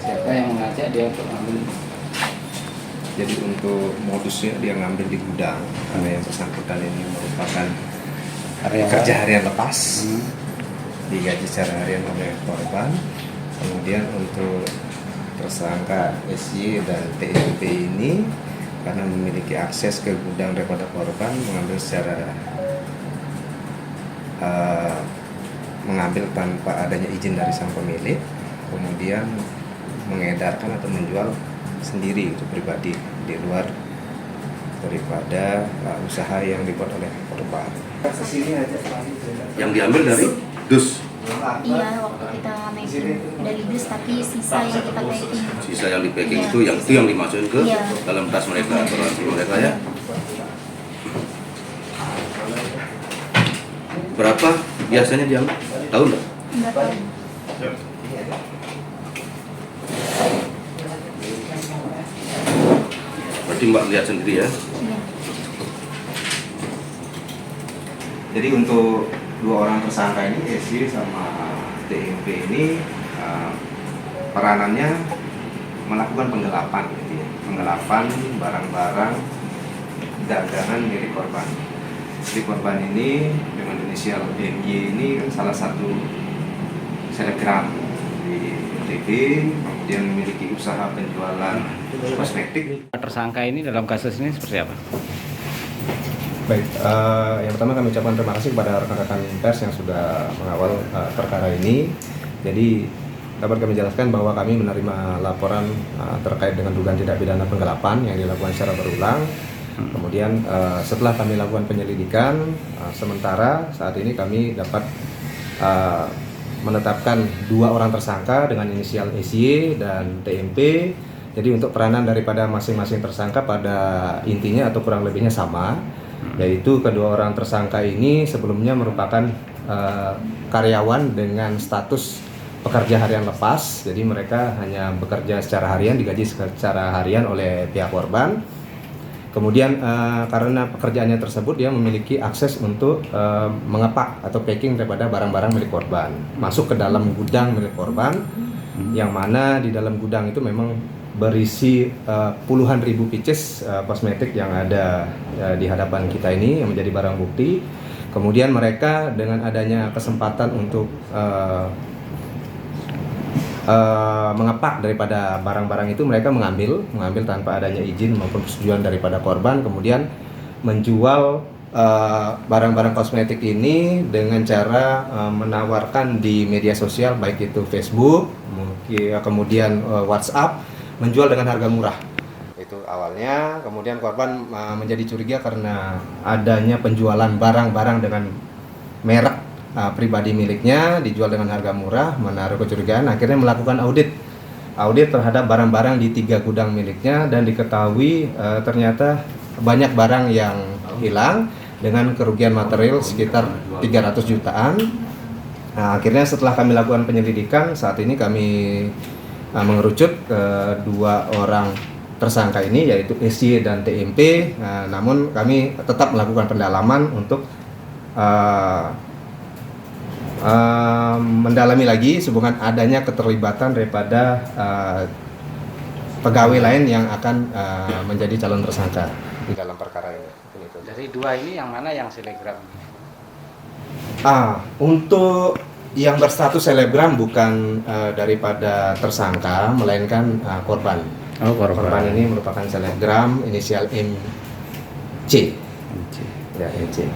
Siapa yang mengajak dia untuk ngambil? Jadi untuk modusnya dia ngambil di gudang karena yang bersangkutan ini merupakan kerja harian lepas, digaji secara harian oleh korban. Kemudian untuk tersangka SY dan TMP ini karena memiliki akses ke gudang daripada korban mengambil tanpa adanya izin dari sang pemilik, kemudian mengedarkan atau menjual sendiri untuk pribadi di luar daripada usaha yang dibuat oleh korban. Yang diambil dari dus. Iya, waktu kita making dari dus, tapi sisa yang kita packing. Sisa yang di packing Iya. itu yang dimasukin ke Iya. dalam tas mereka atau tas mereka ya. Berapa biasanya diambil? Tahu nggak? Enggak tahu. Berarti Mbak lihat sendiri ya. Iya. Jadi untuk dua orang tersangka ini, SY sama TMP ini peranannya melakukan penggelapan, gitu ya. Penggelapan barang-barang dagangan milik korban. Jadi korban ini dengan inisial MY ini kan salah satu selebgram di NTB, kemudian memiliki usaha penjualan kosmetik. Tersangka ini dalam kasus ini seperti apa? Baik, yang pertama kami ucapkan terima kasih kepada rekan-rekan pers yang sudah mengawal perkara ini. Jadi dapat kami jelaskan bahwa kami menerima laporan terkait dengan dugaan tindak pidana penggelapan yang dilakukan secara berulang. Kemudian setelah kami lakukan penyelidikan, sementara saat ini kami dapat menetapkan dua orang tersangka dengan inisial SY dan TMP. Jadi untuk peranan daripada masing-masing tersangka pada intinya atau kurang lebihnya sama, yaitu kedua orang tersangka ini sebelumnya merupakan karyawan dengan status pekerja harian lepas. Jadi mereka hanya bekerja secara harian, digaji secara harian oleh pihak korban. Kemudian karena pekerjaannya tersebut dia memiliki akses untuk mengepak atau packing daripada barang-barang milik korban masuk ke dalam gudang milik korban, yang mana di dalam gudang itu memang berisi puluhan ribu pieces kosmetik yang ada di hadapan kita ini yang menjadi barang bukti. Kemudian mereka dengan adanya kesempatan untuk mengepak daripada barang-barang itu, mereka mengambil tanpa adanya izin maupun persetujuan daripada korban, kemudian menjual barang-barang kosmetik ini dengan cara menawarkan di media sosial, baik itu Facebook, kemudian WhatsApp, menjual dengan harga murah. Itu awalnya. Kemudian korban menjadi curiga karena adanya penjualan barang-barang dengan merek pribadi miliknya dijual dengan harga murah, menaruh kecurigaan. Akhirnya melakukan audit terhadap barang-barang di 3 gudang miliknya, dan diketahui ternyata banyak barang yang hilang dengan kerugian material sekitar 300 jutaan. Nah, akhirnya setelah kami lakukan penyelidikan, saat ini kami mengerucut ke dua orang tersangka ini, yaitu SY dan TMP. Namun kami tetap melakukan pendalaman untuk mendalami lagi sehubungan adanya keterlibatan daripada pegawai lain yang akan menjadi calon tersangka di dalam perkara ini. Dari dua ini yang mana yang selebgram? Untuk yang berstatus selebgram bukan daripada tersangka, melainkan korban. Oh, Korban ini merupakan selebgram inisial MC. Ya, MC.